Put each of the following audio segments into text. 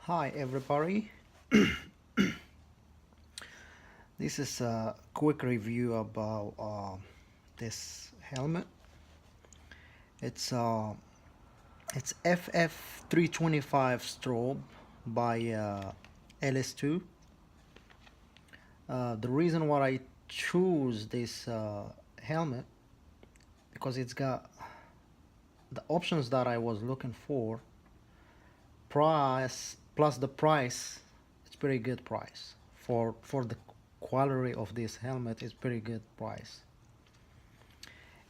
Hi everybody. This is a quick review about this helmet. It's uh, it's FF325 Strobe by LS2. The reason why I choose this helmet because it's got the options that I was looking for. Price plus the price, it's pretty good price for the quality of this helmet. Is pretty good price.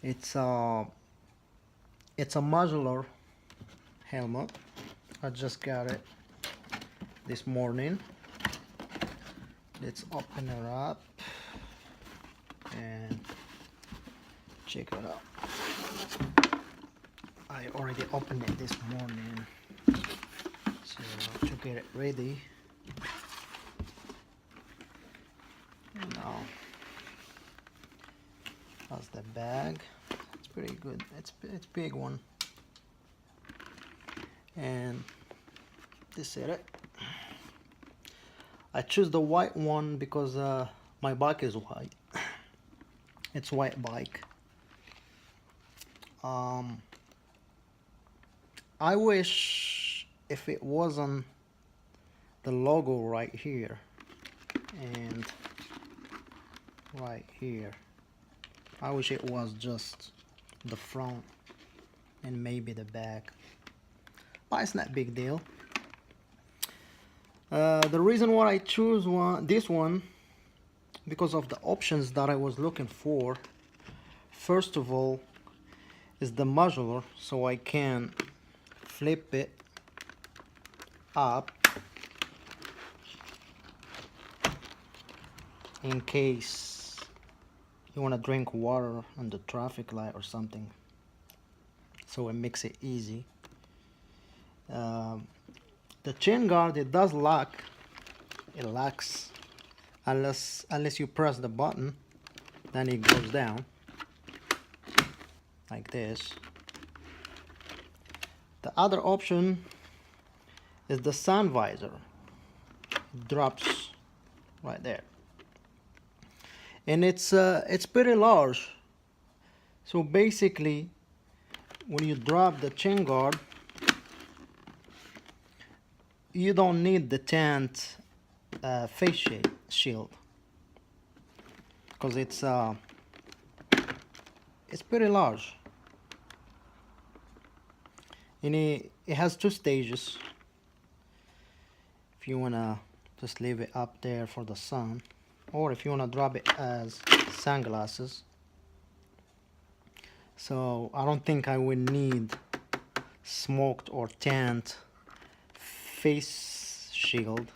It's uh it's a modular helmet. I just got it this morning. Let's open it up and check it out. I already opened it this morning, so to get it ready. Now that's the bag. It's pretty good. It's big one, and this is it. I choose the white one because my bike is white. It's white bike. I wish if it wasn't the logo right here and right here. I wish it was just the front and maybe the back, but it's not a big deal. The reason why I choose this one because of the options that I was looking for. First of all is the modular, so I can flip it up in case you want to drink water on the traffic light or something, so it makes it easy. The chin guard, it does lock. It locks unless you press the button, then it goes down like this. The other option is the sun visor. It drops right there, and it's pretty large. So basically, when you drop the chin guard, you don't need the tent face shield because it's pretty large. And it has two stages. If you wanna just leave it up there for the sun, or if you wanna drop it as sunglasses. So I don't think I would need smoked or tanned face shield.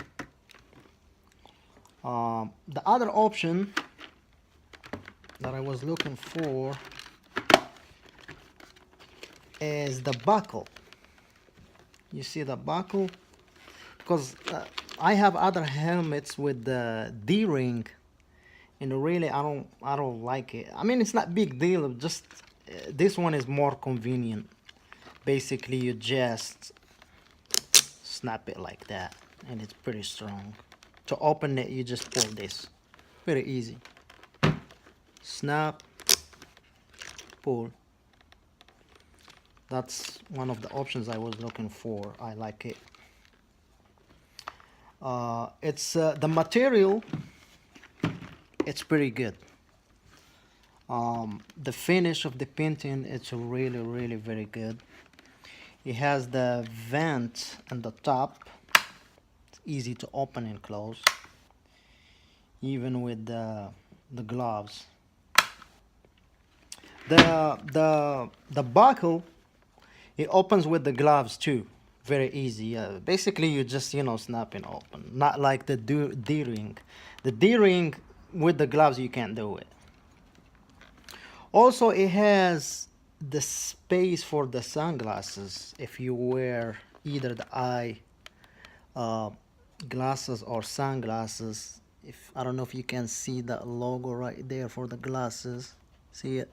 The other option that I was looking for is the buckle. You see the buckle? Because I have other helmets with the D-ring, and really I don't like it. I mean, it's not big deal. Just this one is more convenient. Basically, you just snap it like that, and it's pretty strong. To open it, you just pull this. Very easy. Snap, pull. That's one of the options I was looking for. I like it. It's the material. It's pretty good. The finish of the painting, it's really very good. It has the vent on the top. It's easy to open and close, even with the gloves. The buckle, it opens with the gloves too. Very easy. Basically, you just snap and open. Not like the D-ring. The D-ring with the gloves you can't do it. Also, it has the space for the sunglasses if you wear either the eye glasses or sunglasses. If I don't know if you can see that logo right there for the glasses. See it?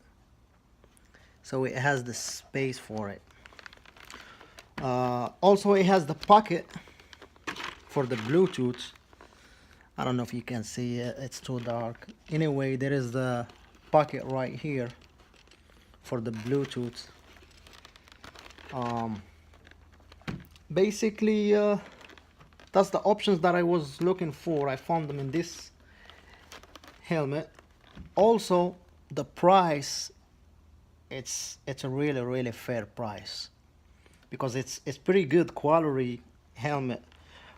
So it has the space for it. Also, it has the pocket for the Bluetooth. I don't know if you can see it, it's too dark. Anyway, there is the pocket right here for the Bluetooth. Basically, that's the options that I was looking for. I found them in this helmet. Also, the price, it's a really fair price, because it's pretty good quality helmet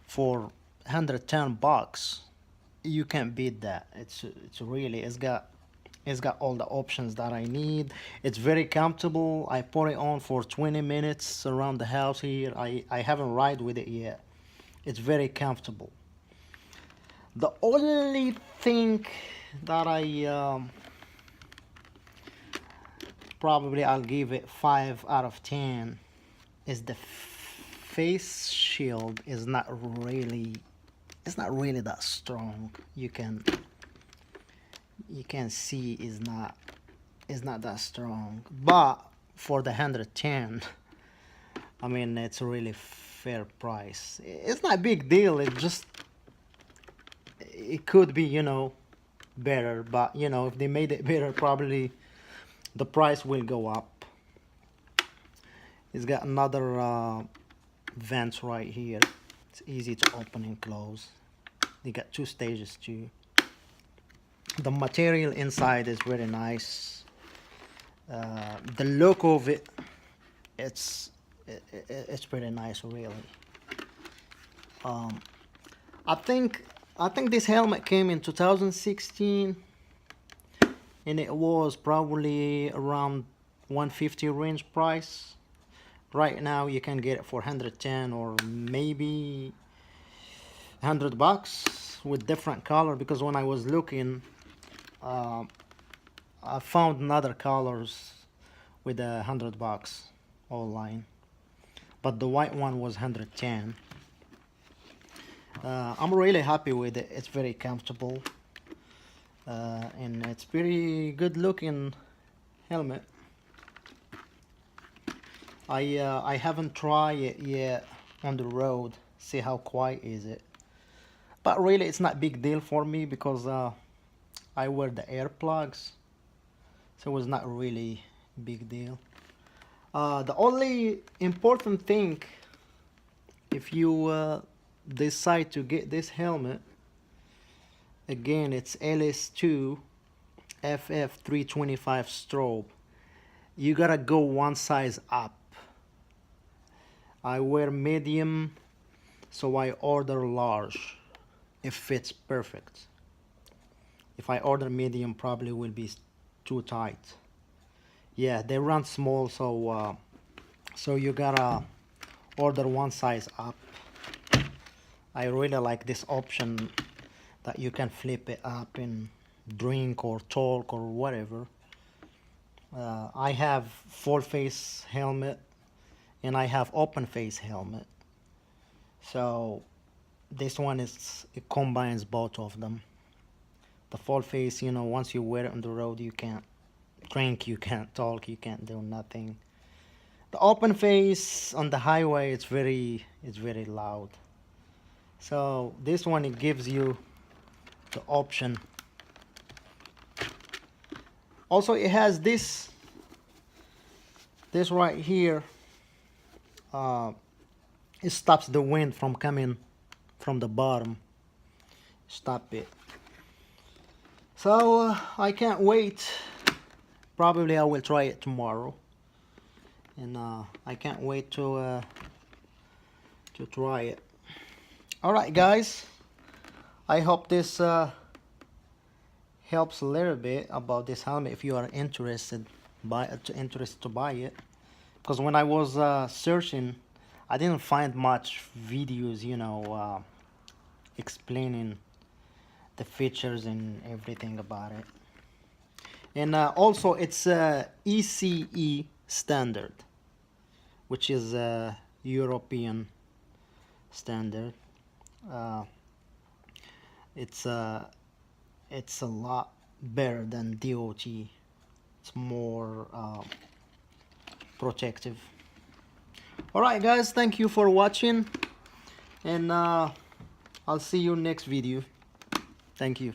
for $110. You can't beat that. It's really, it's got all the options that I need. It's very comfortable. I put it on for 20 minutes around the house here. I haven't ride with it yet. It's very comfortable. The only thing that probably I'll give it 5 out of 10 is the face shield is not really, it's not really that strong. You can see is not that strong, but for the 110, I mean, it's a really fair price. It's not a big deal. It could be, you know, better, but you know, if they made it better, probably the price will go up. It's got another vents right here. It's easy to open and close. They got 2 stages too. The material inside is very nice. The look of it, it's pretty nice, really. I think this helmet came in 2016, and it was probably around 150 range price. Right now you can get it for 110 or maybe $100 with different color, because when I was looking, I found other colors with $100 online, but the white one was 110. I'm really happy with it. It's very comfortable, and it's pretty good looking helmet. I haven't tried it yet on the road, see how quiet is it, but really it's not big deal for me, because I wear the earplugs, so it was not really big deal. The only important thing, if you decide to get this helmet, again, it's LS2 FF325 Strobe. You gotta go one size up. I wear medium, so I order large. It fits perfect. If I order medium, probably will be too tight. Yeah, they run small, so you gotta order one size up. I really like this option that you can flip it up and drink or talk or whatever. I have full face helmet and I have open face helmet, so this one it combines both of them. The full face, you know, once you wear it on the road, you can't drink, you can't talk, you can't do nothing. The open face on the highway, it's very loud. So this one, it gives you the option. Also, it has this right here. It stops the wind from coming from the bottom. Stop it. So I can't wait. Probably I will try it tomorrow, and I can't wait to try it. Alright guys, I hope this helps a little bit about this helmet if you are interested to buy it, because when I was searching, I didn't find much videos, you know, explaining the features and everything about it. And also it's ECE standard, which is a European standard. It's a lot better than DOT. It's more protective. Alright guys, thank you for watching, and I'll see you next video. Thank you.